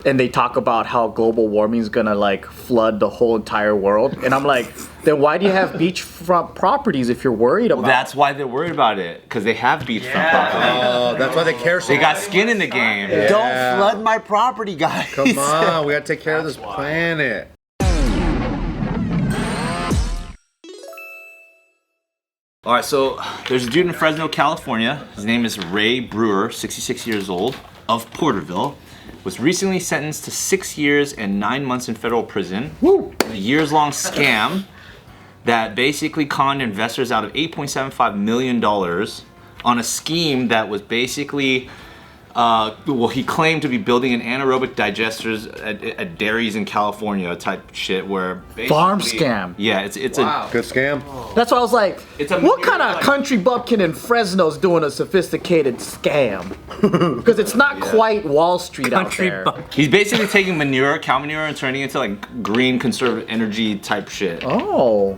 and they talk about how global warming is gonna like flood the whole entire world, and I'm like, then why do you have beachfront properties if you're worried about? Well, that's why they're worried about it, because they have beachfront property. Oh, that's why they care so They got much. skin in the game. Yeah. Don't flood my property, guys. Come on, we gotta take care of this planet. All right, so there's a dude in Fresno, California. His name is Ray Brewer, 66 years old, of Porterville. Was recently sentenced to 6 years and 9 months in federal prison. Woo! A years-long scam that basically conned investors out of $8.75 million on a scheme that was basically, well, he claimed to be building an anaerobic digesters at dairies in California type shit where basically, farm scam. Yeah, it's Wow. Good scam. That's why I was like, It's a what Manure, kind of like- country bumpkin in Fresno's doing a sophisticated scam? Because it's not quite Wall Street Country out there. bumpkin. He's basically taking manure, cow manure, and turning it into like green conservative energy type shit. Oh.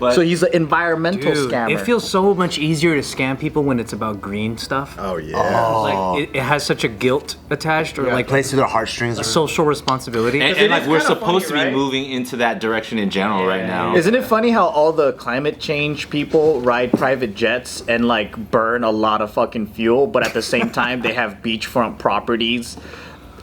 But So he's an environmental Dude, scammer. it feels so much easier to scam people when it's about green stuff. Oh yeah. Like it has such a guilt attached, or like Plays to their heartstrings. a social responsibility. and like is we're kinda supposed funny, to be right? moving into that direction in general right now. Isn't it funny how all the climate change people ride private jets and like burn a lot of fucking fuel, but at the same time they have beachfront properties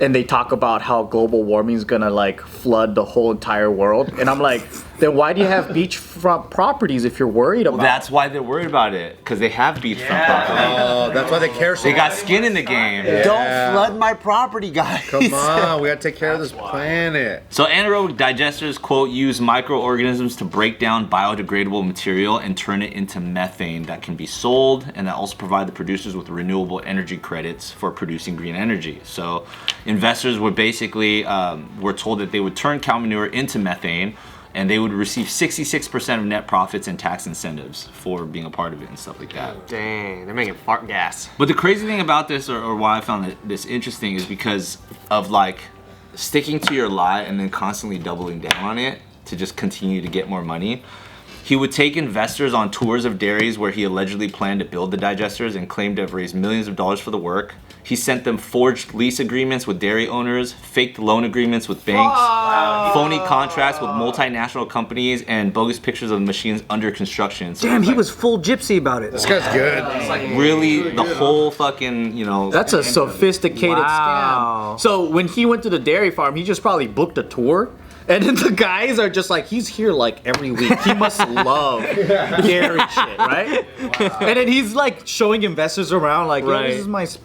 and they talk about how global warming is gonna like flood the whole entire world? And I'm like, then why do you have beachfront properties if you're worried about? That's why they're worried about it, because they have beachfront property. Oh, that's why they care so They got much. skin in the game. Don't flood my property, guys. Come on, we gotta take care of this planet. So anaerobic digesters, quote, use microorganisms to break down biodegradable material and turn it into methane that can be sold, and that also provide the producers with renewable energy credits for producing green energy. So investors were basically were told that they would turn cow manure into methane, and they would receive 66% of net profits and tax incentives for being a part of it and stuff like that. Dang, they're making fart gas. But the crazy thing about this, or why I found this interesting, is because of like sticking to your lie and then constantly doubling down on it to just continue to get more money. He would take investors on tours of dairies where he allegedly planned to build the digesters and claimed to have raised millions of dollars for the work. He sent them forged lease agreements with dairy owners, faked loan agreements with banks, phony contracts with multinational companies, and bogus pictures of the machines under construction. So Damn, it's he like was full gypsy about it. This guy's good. really the whole fucking, you know. That's a sophisticated Wow. scam. So when he went to the dairy farm, he just probably booked a tour. And then the guys are just like, he's here like every week. He must love dairy shit, right? And then he's like showing investors around, like, yo, Right.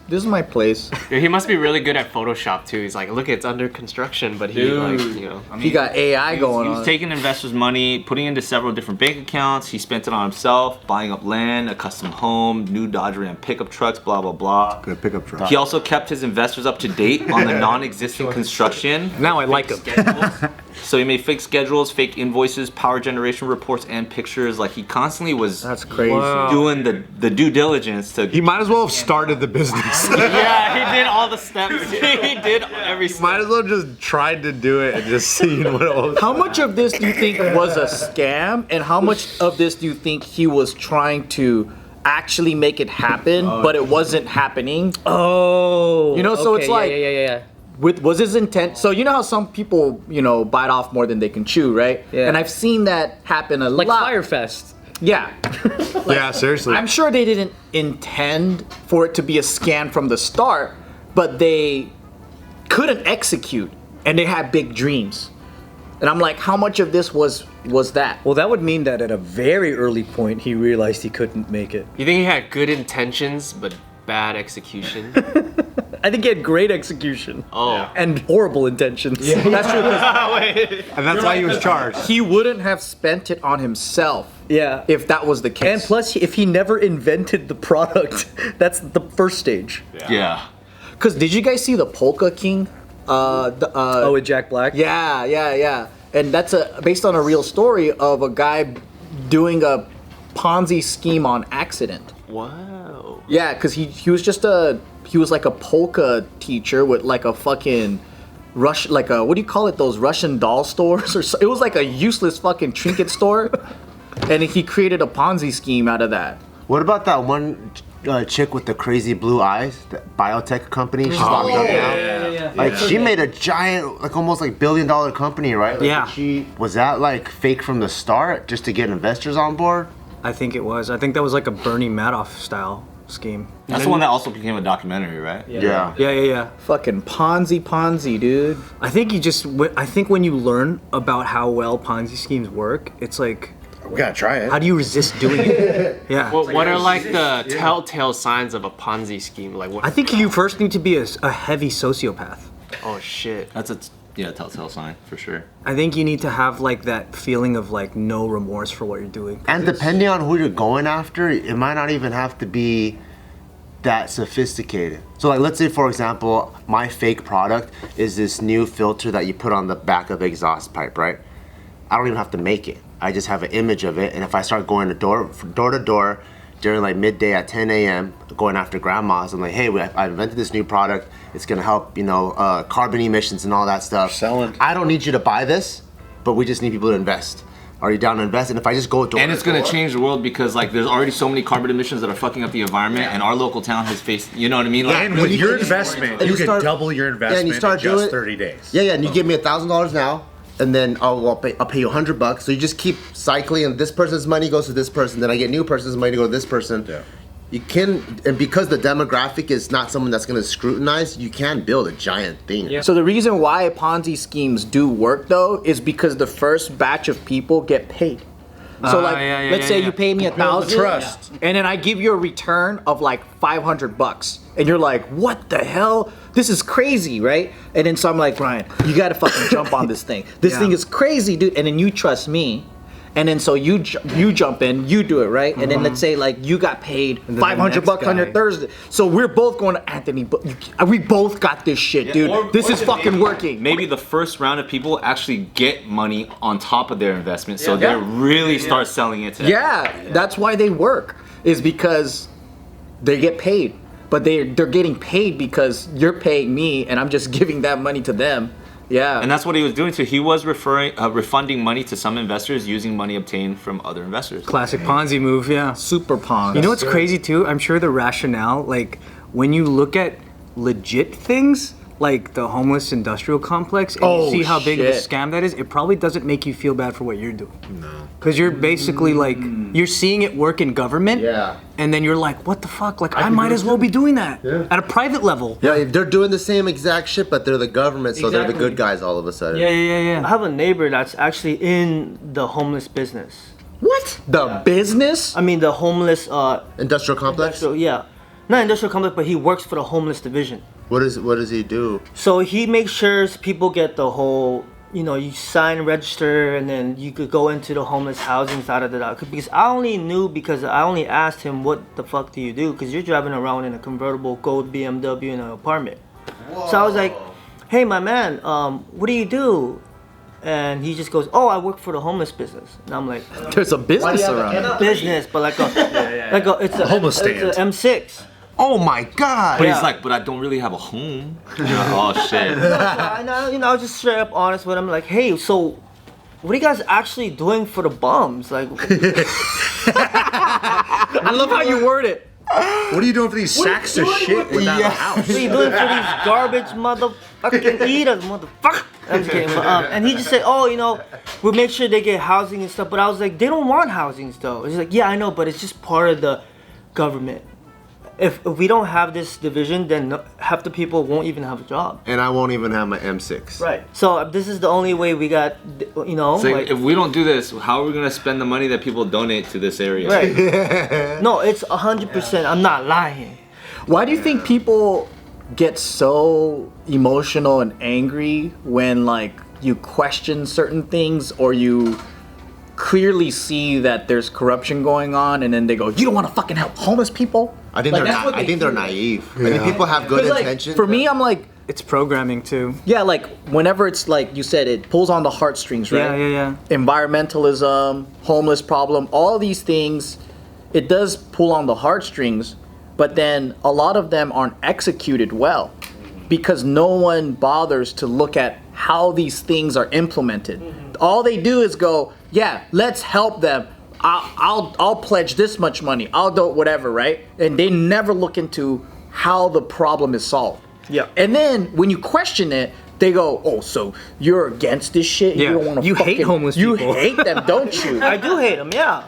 this is my place. Dude, he must be really good at Photoshop too. He's like, look, it's under construction, but he like, you know. He got AI going He was on. taking investors' money, putting it into several different bank accounts. He spent it on himself, buying up land, a custom home, new Dodge Ram pickup trucks, blah, blah, blah. Good pickup truck. He also kept his investors up to date on the non-existent construction. Now I like him. So he made fake schedules, fake invoices, power generation reports, and pictures. Like he constantly was That's crazy. doing the due diligence to. He might as well have started the business. Yeah, he did all the steps. He did every step. Might as well just tried to do it and just seen what it was. How much of this do you think was a scam, and how much of this do you think he was trying to actually make it happen, but it wasn't happening? Oh. You know, so okay, it's like- yeah. Was his intent? So you know how some people, you know, bite off more than they can chew, right? Yeah. And I've seen that happen a Like lot. Firefest. Yeah. Yeah, seriously. I'm sure they didn't intend for it to be a scam from the start, but they couldn't execute, and they had big dreams. And I'm like, how much of this was that? Well, that would mean that at a very early point he realized he couldn't make it. You think he had good intentions but bad execution? I think he had great execution. Oh. And horrible intentions. That's true. 'Cause And that's why he was charged. he wouldn't have spent it on himself Yeah. if that was the case. And plus, if he never invented the product, that's the first stage. Yeah. Because did you guys see the Polka King? Oh, with Jack Black? Yeah. And that's based on a real story of a guy doing a Ponzi scheme on accident. Wow. Yeah, because he was like a polka teacher with like a fucking like a, what do you call it, those Russian doll stores or so. It was like a useless fucking trinket store, and he created a Ponzi scheme out of that. What about that one chick with the crazy blue eyes? That biotech company? She's locked up now. Like she made a giant, like almost like $1 billion company, right? Like, Yeah. Was that like fake from the start, just to get investors on board? I think it was. I think that was like a Bernie Madoff style scheme. That's the one that also became a documentary, right? Yeah. Yeah. Fucking Ponzi, dude. I think I think when you learn about how well Ponzi schemes work, it's like, We gotta try it. how do you resist doing it? Yeah. What are like the telltale signs of a Ponzi scheme? Like what? I think you first need to be a heavy sociopath. Oh shit. That's a telltale sign for sure. I think you need to have like that feeling of like no remorse for what you're doing. And depending on who you're going after, it might not even have to be that sophisticated. So like, let's say for example, my fake product is this new filter that you put on the back of the exhaust pipe, right? I don't even have to make it. I just have an image of it, and if I start going door to door during like midday at 10 a.m. going after grandmas, I'm like, hey, I invented this new product. It's gonna help, carbon emissions and all that stuff. Selling. I don't need you to buy this, but we just need people to invest. Are you down to invest? And if I just go door And to it's gonna door- change the world because like there's already so many carbon emissions that are fucking up the environment, and our local town has faced. You know what I mean? Like, And with your investment, and you you can start- double your investment and you start in just doing- 30 days. Yeah, and you give me $1,000 now, and then I'll pay you $100. So you just keep cycling, and this person's money goes to this person. Then I get new person's money to go to this person. Yeah. You can, and because the demographic is not someone that's going to scrutinize, you can build a giant thing. Yeah. So the reason why Ponzi schemes do work though is because the first batch of people get paid. So like, let's say you pay me $1,000, trust. and then I give you a return of like $500, and you're like, "What the hell? This is crazy, right?" And then so I'm like, "Ryan, you gotta fucking jump on this thing. This thing is crazy, dude." And then you trust me, and then so you jump in, you do it, right? And then let's say like you got paid $500 on your guy. Thursday, so we're both going to Anthony. But we both got this shit, dude. This is fucking working. maybe the first round of people actually get money on top of their investment, so they really start selling it to them. Yeah, that's why they work, is because they get paid. But they're getting paid because you're paying me and I'm just giving that money to them. Yeah. And that's what he was doing too. He was refunding money to some investors using money obtained from other investors. Classic Ponzi move, yeah. super Ponzi. You know what's crazy too? I'm sure the rationale, like when you look at legit things, like the homeless industrial complex, and you see how big of a shit. scam that is, it probably doesn't make you feel bad for what you're doing. No. Because you're basically like, you're seeing it work in government, Yeah. and then you're like, what the fuck? Like, I might as well be doing that at a private level. Yeah, they're doing the same exact shit, but they're the government, so they're the Exactly. good guys all of a sudden. I have a neighbor that's actually in the homeless business. What? The business? I mean, the homeless, Industrial complex? so yeah, not industrial complex, but he works for the homeless division. What does he do? So he makes sure people get the whole, you sign, register, and then you could go into the homeless housing, Because I only asked him, what the fuck do you do? Because you're driving around in a convertible gold BMW in an apartment. So I was like, hey, my man, what do you do? And he just goes, oh, I work for the homeless business. And I'm like, There's a business around it. business, but it's a homeless it's stand. an M6. Oh my god! But he's like, but I don't really have a home. Oh shit. And I was just straight up honest with him, like, hey, so what are you guys actually doing for the bums? Like, I love how you word it. What are you doing for these sacks of shit without a house? what are you doing for these garbage motherfucking eaters, motherfucker? I'm just kidding. But, and he just said, oh, we'll make sure they get housing and stuff. But I was like, they don't want housing though. He's like, yeah, I know, but it's just part of the government. If we don't have this division, then half the people won't even have a job. And I won't even have my M6. Right. So this is the only way we got, So if we don't do this, how are we gonna spend the money that people donate to this area? right. No, it's 100%. I'm not lying. Why do you think people get so emotional and angry when like you question certain things or you clearly see that there's corruption going on and then they go, you don't want to fucking help homeless people? I think Like, they're that's what they feel. naive. I think people have good 'Cause, like, intentions. for me, I'm like, It's programming too. yeah, like whenever it's like you said, it pulls on the heartstrings, right? Yeah. Environmentalism, homeless problem, all these things, it does pull on the heartstrings, but then a lot of them aren't executed well because no one bothers to look at how these things are implemented. All they do is go, yeah, let's help them. I'll pledge this much money. I'll do whatever, right? And they never look into how the problem is solved. Yeah. And then when you question it, they go, "Oh, so you're against this shit? Yeah. You don't want to. You hate homeless people. You hate them, don't you?" I do hate them, yeah.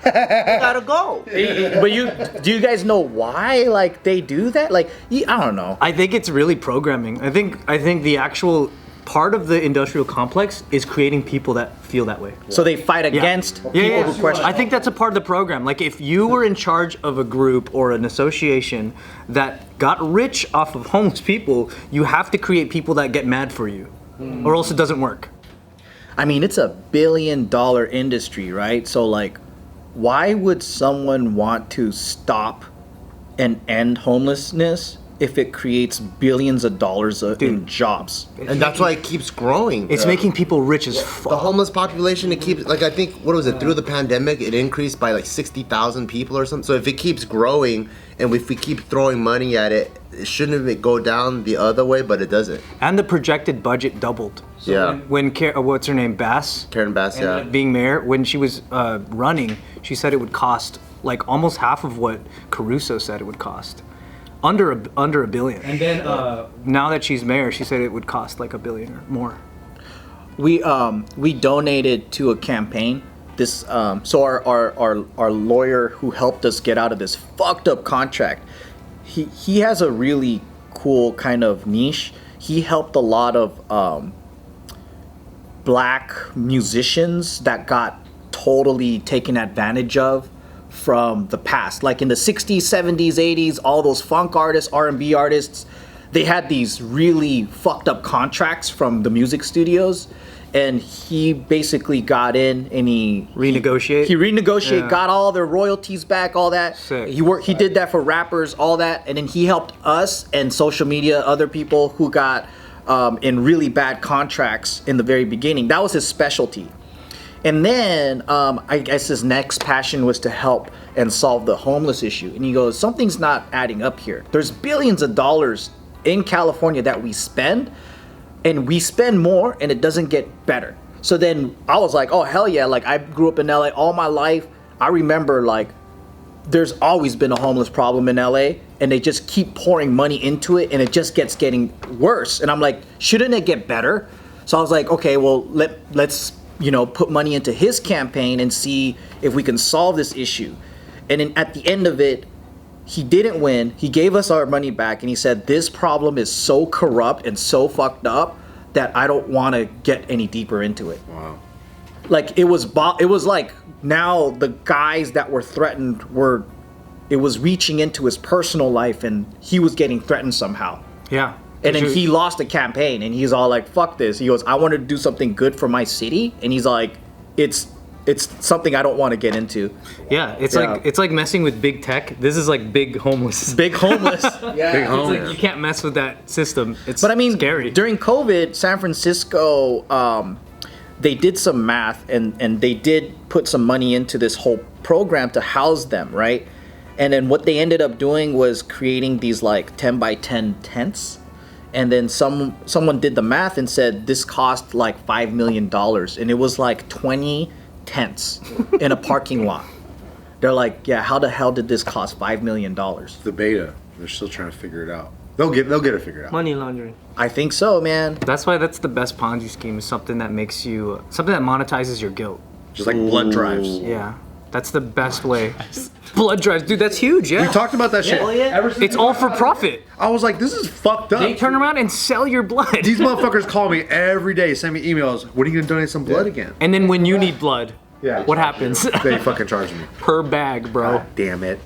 They gotta go. But do you guys know why? Like they do that? Like I don't know. I think it's really programming. I think the actual part of the industrial complex is creating people that feel that way. So they fight against people who question. I think that's a part of the program. Like if you were in charge of a group or an association that got rich off of homeless people, you have to create people that get mad for you, or else it doesn't work. I mean, it's a $1 billion industry, right? So like, why would someone want to stop and end homelessness if it creates billions of dollars in jobs? And that's why it keeps growing. It's making people rich as fuck. The homeless population, it keeps, like, I think, what was it, through the pandemic, it increased by like 60,000 people or something. So if it keeps growing and if we keep throwing money at it, shouldn't it go down the other way? But it doesn't. And the projected budget doubled. Yeah. When what's her name, Bass? Karen Bass, ended up being mayor, when she was running, she said it would cost like almost half of what Caruso said it would cost. Under a billion. And then now that she's mayor, she said it would cost like $1 billion or more. We donated to a campaign. This so our lawyer who helped us get out of this fucked up contract, he has a really cool kind of niche. He helped a lot of black musicians that got totally taken advantage of from the past. Like in the 60s, 70s, 80s, all those funk artists, R&B artists, they had these really fucked up contracts from the music studios, and he basically got in and he renegotiated, Yeah. got all their royalties back, all that. Sick. He did that for rappers, all that, and then he helped us and social media, other people who got in really bad contracts in the very beginning. That was his specialty. And then I guess his next passion was to help and solve the homeless issue. And he goes, something's not adding up here. There's billions of dollars in California that we spend, and we spend more and it doesn't get better. So then I was like, oh, hell yeah. Like I grew up in LA all my life. I remember like there's always been a homeless problem in LA, and they just keep pouring money into it and it just getting worse. And I'm like, shouldn't it get better? So I was like, okay, well, let's put money into his campaign and see if we can solve this issue. And then at the end of it, he didn't win. He gave us our money back, and he said, this problem is so corrupt and so fucked up that I don't want to get any deeper into it. Wow. Like it was like now the guys that were threatened it was reaching into his personal life, and he was getting threatened somehow. Yeah. And then he lost the campaign, and he's all like, fuck this. He goes, I wanted to do something good for my city. And he's like, it's something I don't want to get into. Yeah, it's like messing with big tech. This is like big homeless. Big homeless. Big It's homeless. like you can't mess with that system. But I mean, scary. during COVID, San Francisco, they did some math, and they did put some money into this whole program to house them, right? And then what they ended up doing was creating these like 10 by 10 tents. And then someone did the math and said this cost like $5 million, and it was like 20 tents in a parking lot. They're like, yeah, how the hell did this cost $5 million? The beta. They're still trying to figure it out. They'll get it figured out. Money laundering. I think so, man. That's why that's the best Ponzi scheme, is something that makes you something that monetizes your guilt. Just like blood drives. Yeah, that's the best way. Blood drives, dude. That's huge. Yeah. We talked about that shit. It's all for profit. I was like, this is fucked up. They turn around and sell your blood. These motherfuckers call me every day, send me emails. When are you gonna donate some blood again? And then when you need blood, Yeah. what happens? They fucking charge me. Per bag, bro. Damn it.